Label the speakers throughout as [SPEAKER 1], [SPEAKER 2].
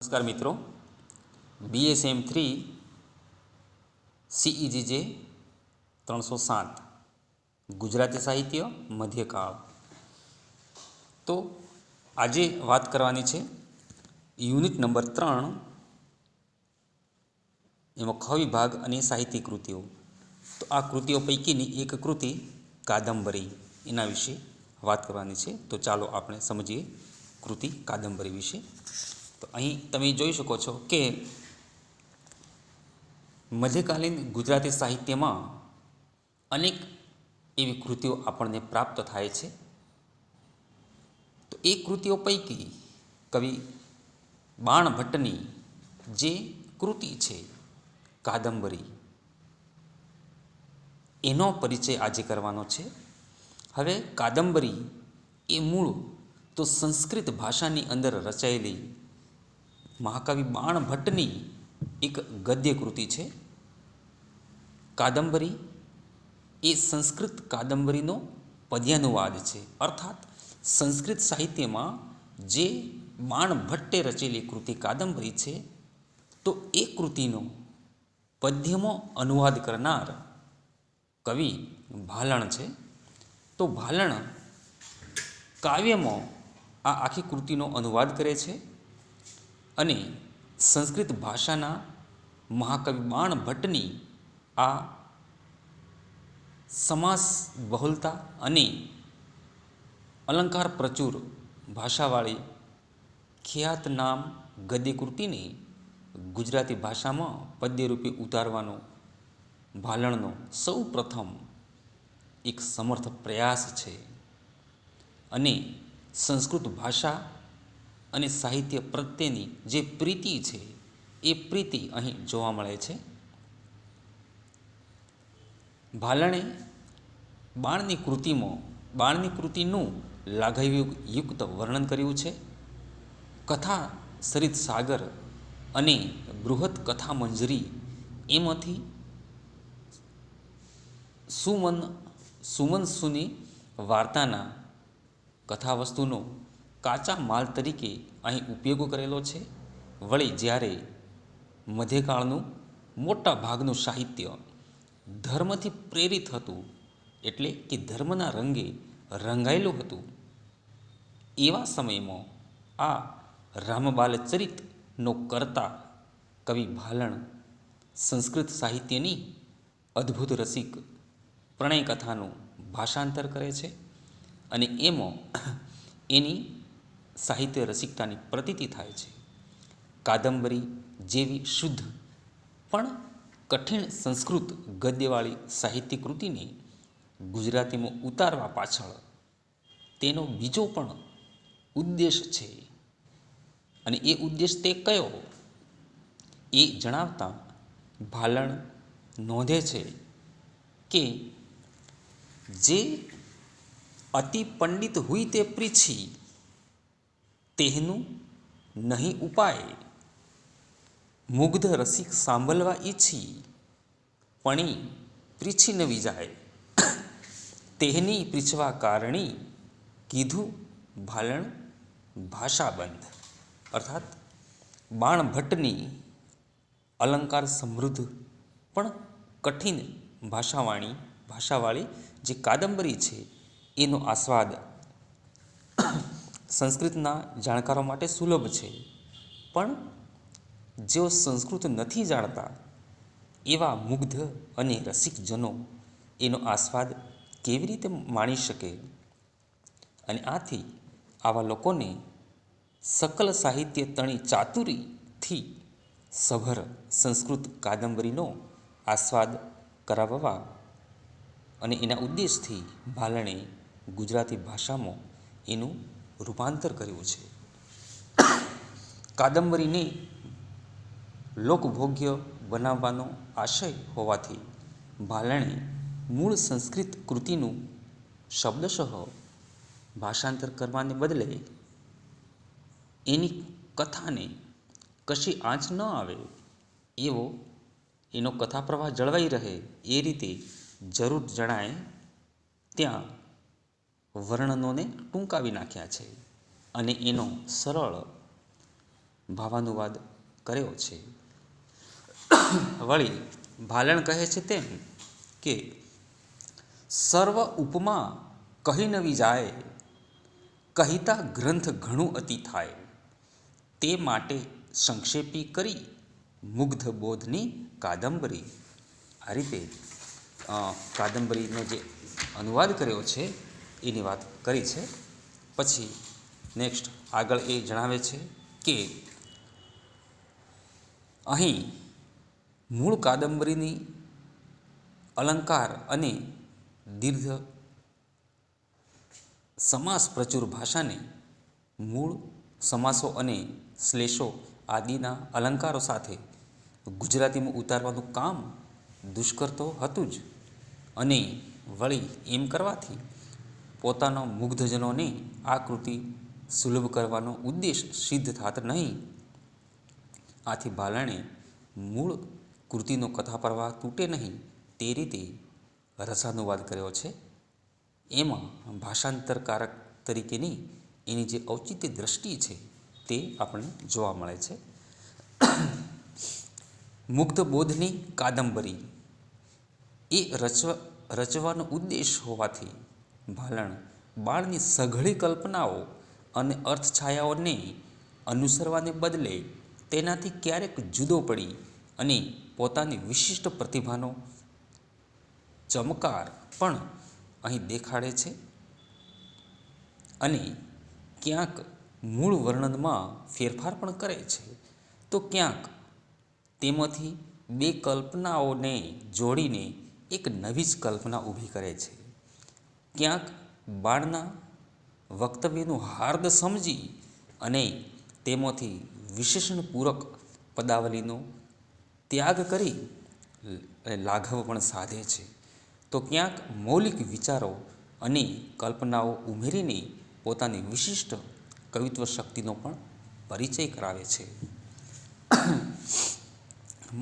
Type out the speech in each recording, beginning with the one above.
[SPEAKER 1] નમસ્કાર મિત્રો, BSM 3 CEGJ 307 Gujarati સાહિત્ય મધ્યકાળ. તો આજે વાત કરવાની છે યુનિટ નંબર 3, એમાં ખ વિભાગ અને સાહિત્યિક કૃતિઓ. તો આ કૃતિઓ પૈકીની એક કૃતિ કાદંબરી, એના વિશે વાત કરવાની છે. તો ચાલો આપણે સમજીએ કૃતિ કાદંબરી વિશે. તો અહીં તમે જોઈ શકો છો કે મધ્યકાલીન ગુજરાતી સાહિત્યમાં અનેક એવી કૃતિઓ આપણને પ્રાપ્ત થાય છે. તો એ કૃતિઓ પૈકી કવિ બાણભટ્ટની જે કૃતિ છે કાદંબરી, એનો પરિચય આજે કરવાનો છે. હવે કાદંબરી એ મૂળ તો સંસ્કૃત ભાષાની અંદર રચાયેલી મહાકવિ બાણભટ્ટની એક ગદ્ય કૃતિ છે. કાદંબરી એ સંસ્કૃત કાદંબરીનો પદ્યાનુવાદ છે. અર્થાત સંસ્કૃત સાહિત્યમાં જે બાણભટ્ટે રચેલી કૃતિ કાદંબરી છે, તો એ કૃતિનો પદ્યમાં અનુવાદ કરનાર કવિ ભાલણ છે. તો ભાલણ કાવ્યમાં આ આખી કૃતિનો અનુવાદ કરે છે અને સંસ્કૃત ભાષાના મહાકવિ બાણભટ્ટની આ સમાસ બહુલતા અને અલંકાર પ્રચુર ભાષાવાળી ખ્યાતનામ ગદ્ય કૃતિને ગુજરાતી ભાષામાં પદ્યરૂપે ઉતારવાનો ભાલણનો સૌ પ્રથમ એક સમર્થ પ્રયાસ છે. અને સંસ્કૃત ભાષા અને સાહિત્ય પ્રત્યેની જે પ્રીતિ છે, એ પ્રીતિ અહીં જોવા મળે છે. ભાલણે બાણની કૃતિનું લાઘવયુક્ત વર્ણન કર્યું છે. કથા સરિત સાગર અને બૃહદ કથા મંજરી એમાંથી સુમનસુની વાર્તાના કથાવસ્તુનો કાચા માલ તરીકે અહીં ઉપયોગ કરેલો છે. વળી જ્યારે મધ્યકાળનું મોટા ભાગનું સાહિત્ય ધર્મથી પ્રેરિત હતું, એટલે કે ધર્મના રંગે રંગાયેલું હતું, એવા સમયમાં આ રામબાલચરિતનો કરતા કવિ ભાલણ સંસ્કૃત સાહિત્યની અદ્ભુત રસિક પ્રણય કથાનું ભાષાંતર કરે છે અને એમાં એની સાહિત્ય રસિકતાની પ્રતીતિ થાય છે. કાદંબરી જેવી શુદ્ધ પણ કઠિન સંસ્કૃત ગદ્યવાળી સાહિત્ય કૃતિને ગુજરાતીમાં ઉતારવા પાછળ તેનો બીજો પણ ઉદ્દેશ છે. અને એ ઉદ્દેશ તે કયો, એ જણાવતા ભાલણ નોંધે છે કે જે અતિ પંડિત હુઈ તે પ્રીછી, તેહનું નહીં ઉપાય, મુગ્ધ રસિક સાંભળવા ઈચ્છી, પણી પ્રીછી ન વિજાય, તેહની પ્રીછવા કારણી, કીધું ભાલણ ભાષાબંધ. અર્થાત બાણભટ્ટની અલંકાર સમૃદ્ધ પણ કઠિન ભાષાવાળી જે કાદંબરી છે, એનો આસ્વાદ સંસ્કૃતના જાણકારો માટે સુલભ છે. પણ જેઓ સંસ્કૃત નથી જાણતા એવા મુગ્ધ અને રસિકજનો એનો આસ્વાદ કેવી રીતે માણી શકે? અને આથી આવા લોકોને સકલ સાહિત્ય તણી ચાતુરીથી સભર સંસ્કૃત કાદંબરીનો આસ્વાદ કરાવવા અને એના ઉદ્દેશથી ભાલણે ગુજરાતી ભાષામાં એનું રૂપાંતર કર્યું છે. કાદંબરીને લોકભોગ્ય બનાવવાનો આશય હોવાથી ભાલણે મૂળ સંસ્કૃત કૃતિનું શબ્દશઃ ભાષાંતર કરવાને બદલે એની કથાને કશી આંચ ન આવે એવો, એનો કથા પ્રવાહ જળવાઈ રહે એ રીતે જરૂર જણાય ત્યાં વર્ણનોને ટૂંકાવી નાખ્યા છે અને એનો સરળ ભાવાનુવાદ કર્યો છે. વળી ભાલણ કહે છે તેમ કે સર્વ ઉપમા કહી નવી જાય, કહિતા ગ્રંથ ઘણું અતિ થાય, તે માટે સંક્ષેપી કરી મુગ્ધ બોધની કાદંબરી. આ રીતે કાદંબરીનો જે અનુવાદ કર્યો છે એની વાત કરી છે. પછી નેક્સ્ટ આગળ એ જણાવે છે કે અહીં મૂળ કાદંબરીની અલંકાર અને દીર્ઘ સમાસ પ્રચુર ભાષાને મૂળ સમાસો અને શ્લેષો આદિના અલંકારો સાથે ગુજરાતીમાં ઉતારવાનું કામ દુષ્કર તો હતું જ, અને વળી એમ કરવાથી પોતાના મુગ્ધજનોને આ કૃતિ સુલભ કરવાનો ઉદ્દેશ સિદ્ધ થાત નહીં. આથી ભાલણે મૂળ કૃતિનો કથા પ્રવાહ તૂટે નહીં તે રીતે રસાનુવાદ કર્યો છે. એમાં ભાષાંતરકારક તરીકેની એની જે ઔચિત્ય દ્રષ્ટિ છે તે આપણને જોવા મળે છે. મુગ્ધ બોધની કાદંબરી એ રચવાનો ઉદ્દેશ હોવાથી ભાલણ બાળની સઘળી કલ્પનાઓ અને અર્થછાયાઓને અનુસરવાને બદલે તેનાથી ક્યારેક જુદો પડી અને પોતાની વિશિષ્ટ પ્રતિભાનો ચમકાર પણ અહીં દેખાડે છે, અને ક્યાંક મૂળ વર્ણનમાં ફેરફાર પણ કરે છે, તો ક્યાંક તેમાંથી બે કલ્પનાઓને જોડીને એક નવી જ કલ્પના ઊભી કરે છે. ક્યાંક બાળના વક્તવ્યનું હાર્દ સમજી અને તેમાંથી વિશેષણપૂર્વક પદાવલીનો ત્યાગ કરી લાઘવ પણ સાધે છે, તો ક્યાંક મૌલિક વિચારો અને કલ્પનાઓ ઉમેરીને પોતાની વિશિષ્ટ કવિત્વ શક્તિનો પણ પરિચય કરાવે છે.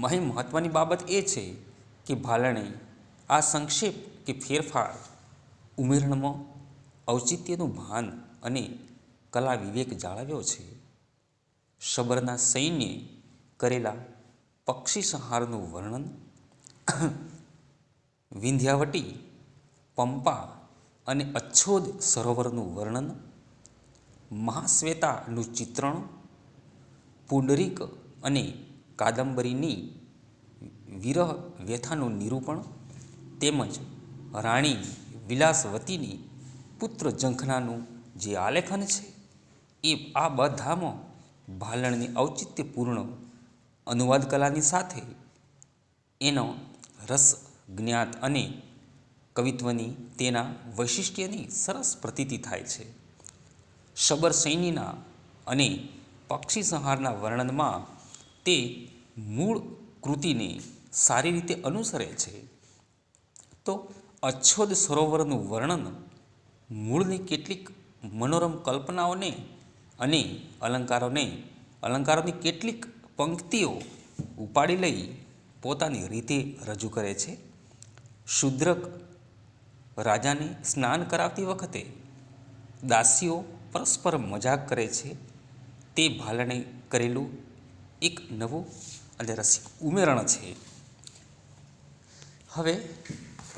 [SPEAKER 1] અહીં મહત્ત્વની બાબત એ છે કે ભાલણે આ સંક્ષેપ કે ફેરફાર ઉમેરણમાં ઔચિત્યનું ભાન અને કલા વિવેક જાળવ્યો છે. શબરના સૈન્યે કરેલા પક્ષી સંહારનું વર્ણન, વિંધ્યાવટી, પંપા અને અચ્છોદ સરોવરનું વર્ણન, મહાશ્વેતાનું ચિત્રણ, પુંડરીક અને કાદંબરીની વિરહ વ્યથાનું નિરૂપણ, તેમજ રાણી વિલાસવતીની પુત્ર ઝંખનાનું જે આલેખન છે એ આ બધામાં ભાલણની ઔચિત્યપૂર્ણ અનુવાદ કલાની સાથે એનો રસ જ્ઞાત અને કવિત્વની તેના વૈશિષ્ટ્યની સરસ પ્રતીતિ થાય છે. શબર સૈન્યના અને પક્ષી સંહારના વર્ણનમાં તે મૂળ કૃતિને સારી રીતે અનુસરે છે, તો અચ્છોદ સરોવરનું વર્ણન મૂળની કેટલીક મનોરમ કલ્પનાઓને અને અલંકારોની કેટલીક પંક્તિઓ ઉપાડી લઈ પોતાની રીતે રજૂ કરે છે. શૂદ્રક રાજાને સ્નાન કરાવતી વખતે દાસીઓ પરસ્પર મજાક કરે છે, તે ભાલણે કરેલું એક નવું અને રસિક ઉમેરણ છે. હવે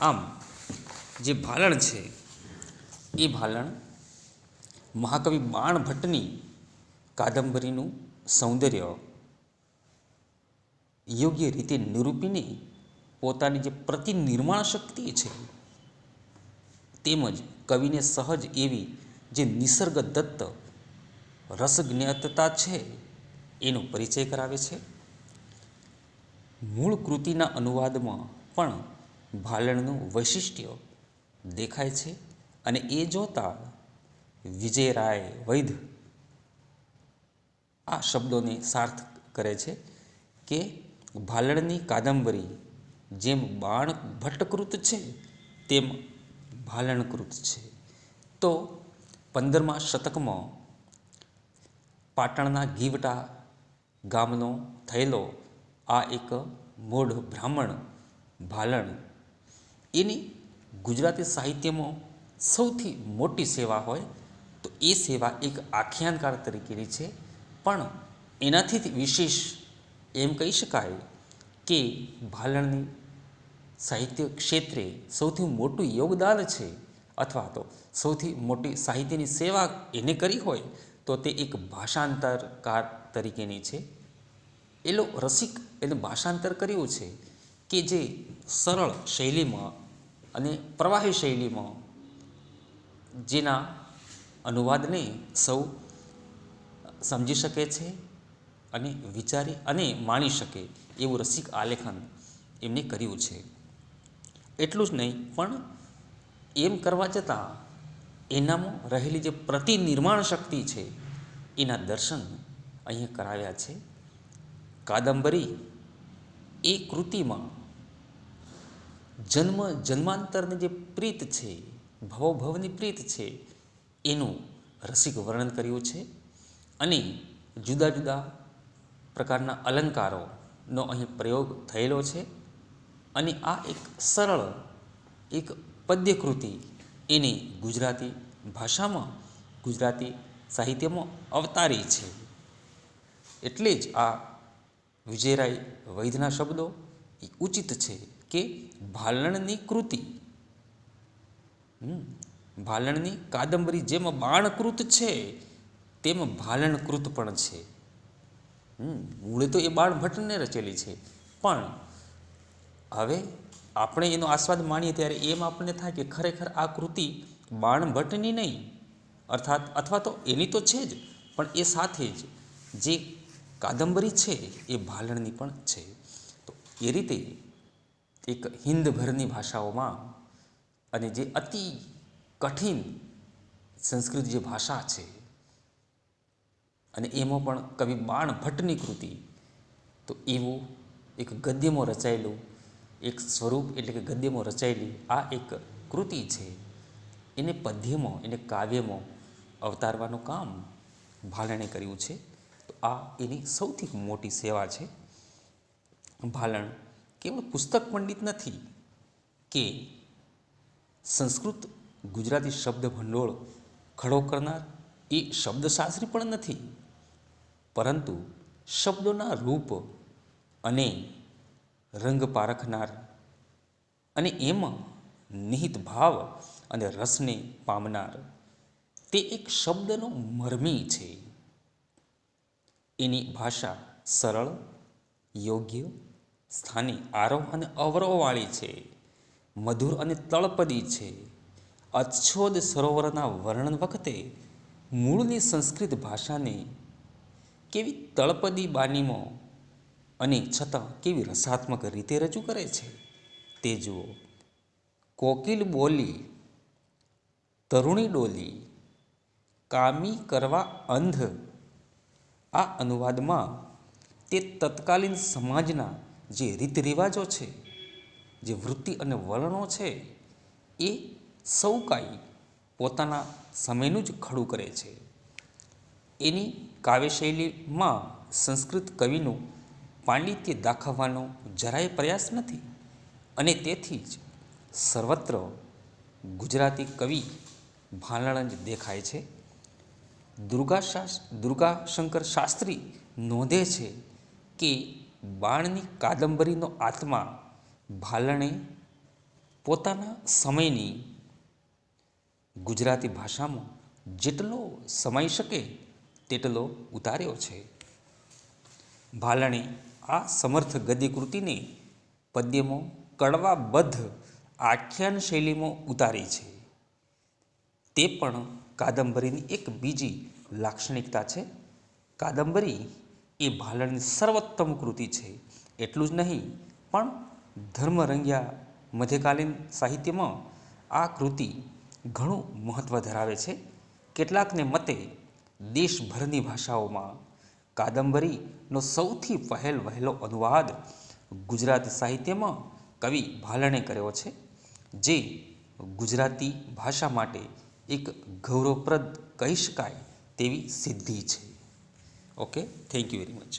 [SPEAKER 1] આમ જે ભાલણ છે એ ભાલણ મહાકવિ બાણભટ્ટની કાદંબરીનું સૌંદર્ય યોગ્ય રીતે નિરૂપીને પોતાની જે પ્રતિનિર્માણ શક્તિ છે તેમજ કવિને સહજ એવી જે નિસર્ગદત્ત રસજ્ઞાતતા છે એનો પરિચય કરાવે છે. મૂળ કૃતિના અનુવાદમાં પણ ભાલણનું વૈશિષ્ટ્ય દેખાય છે, અને એ જોતા વિજયરાય વૈધ આ શબ્દોને સાર્થ કરે છે કે ભાલણની કાદંબરી જેમ બાણભટ્ટકૃત છે તેમ ભાલણકૃત છે. તો 15મા શતકમાં પાટણના ગીવટા ગામનો થયેલો આ એક મોઢ બ્રાહ્મણ ભાલણ, એની ગુજરાતી સાહિત્યમાં સૌથી મોટી સેવા હોય તો એ સેવા એક આખ્યાનકાર તરીકેની છે. પણ એનાથી વિશેષ એમ કહી શકાય કે ભાલણની સાહિત્ય ક્ષેત્રે સૌથી મોટું યોગદાન છે, અથવા તો સૌથી મોટી સાહિત્યની સેવા એને કરી હોય તો તે એક ભાષાંતરકાર તરીકેની છે. એલો રસિક એને ભાષાંતર કર્યું છે કે જે સરળ શૈલીમાં અને પ્રવાહી શૈલીમાં, જેના અનુવાદને સૌ સમજી શકે છે અને વિચારી અને માણી શકે એવું રસિક આલેખન એમને કર્યું છે. એટલું જ નહીં, પણ એમ કરવા છતાં એનામાં રહેલી જે પ્રતિનિર્માણ શક્તિ છે એના દર્શન અહીંયા કરાવ્યા છે. કાદંબરી એ કૃતિમાં જન્મ જન્માંતરની જે પ્રીત છે, ભવભવની પ્રીત છે, એનું રસિક વર્ણન કર્યું છે અને જુદા જુદા પ્રકારના અલંકારોનો અહીં પ્રયોગ થયેલો છે. અને આ એક સરળ એક પદ્યકૃતિ એને ગુજરાતી ભાષામાં, ગુજરાતી સાહિત્યમાં અવતારી છે. એટલે જ આ વિજયરાય વૈદ્યના શબ્દો એ ઉચિત છે કે ભાલણની કૃતિ, ભાલણની કાદંબરી જેમાં બાણકૃત છે તેમાં ભાલણકૃત પણ છે. મૂળે તો એ બાણભટ્ટને રચેલી છે, પણ હવે આપણે એનો આસ્વાદ માણીએ ત્યારે એમ આપણને થાય કે ખરેખર આ કૃતિ બાણભટ્ટની નહીં, અર્થાત અથવા તો એની તો છે જ, પણ એ સાથે જ જે કાદંબરી છે એ ભાલણની પણ છે. તો એ રીતે એક હિન્દભરની ભાષાઓમાં અને જે અતિ કઠિન સંસ્કૃત જે ભાષા છે અને એમાં પણ કવિ બાણભટ્ટની કૃતિ, તો એવું એક ગદ્યમાં રચાયેલું એક સ્વરૂપ એટલે કે ગદ્યમાં રચાયેલી આ એક કૃતિ છે, એને પદ્યમાં, એને કાવ્યમાં અવતારવાનું કામ ભાલણે કર્યું છે. તો આ એની સૌથી મોટી સેવા છે. ભાલણ કેવળ પુસ્તક પંડિત નથી કે સંસ્કૃત ગુજરાતી શબ્દ ભંડોળ ખડો કરનાર એ શબ્દશાસ્ત્રી પણ નથી, પરંતુ શબ્દોના રૂપ અને રંગ પારખનાર અને એમાં નિહિત ભાવ અને રસને પામનાર તે એક શબ્દનો મર્મી છે. એની ભાષા સરળ, યોગ્ય, સ્થાનિક આરોહ અને અવરોહવાળી છે, મધુર અને તળપદી છે. અચ્છોદ સરોવરના વર્ણન વખતે મૂળની સંસ્કૃત ભાષાને કેવી તળપદી બાનીમાં અને છતાં કેવી રસાત્મક રીતે રજૂ કરે છે તે જુઓ. કોકિલ બોલી, તરુણી ડોલી, કામી કરવા અંધ. આ અનુવાદમાં તે તત્કાલીન સમાજના જે રીત રિવાજો છે, જે વૃત્તિ અને વલણો છે, એ સૌ કાંઈ પોતાના સમયનું જ ખડું કરે છે. એની કાવ્યશૈલીમાં સંસ્કૃત કવિનું પાંડિત્ય દાખવવાનો જરાય પ્રયાસ નથી અને તેથી જ સર્વત્ર ગુજરાતી કવિ ભાલણ જ દેખાય છે. દુર્ગાશંકર શાસ્ત્રી નોંધે છે કે બાણની કાદંબરીનો આત્મા ભાલણે પોતાના સમયની ગુજરાતી ભાષામાં જેટલો સમાઈ શકે તેટલો ઉતાર્યો છે. ભાલણે આ સમર્થ ગદ્યકૃતિને પદ્યમાં કડવાબદ્ધ આખ્યાન શૈલીમાં ઉતારી છે. તે પણ કાદંબરીની એક બીજી લાક્ષણિકતા છે. કાદંબરી એ ભાલણની સર્વોત્તમ કૃતિ છે. એટલું જ નહીં, પણ ધર્મરંગ્યા મધ્યકાલીન સાહિત્યમાં આ કૃતિ ઘણું મહત્ત્વ ધરાવે છે. કેટલાકને મતે દેશભરની ભાષાઓમાં કાદંબરીનો સૌથી વહેલો અનુવાદ ગુજરાતી સાહિત્યમાં કવિ ભાલણે કર્યો છે, જે ગુજરાતી ભાષા માટે એક ગૌરવપ્રદ કહી શકાય તેવી સિદ્ધિ છે. Okay, thank you very much.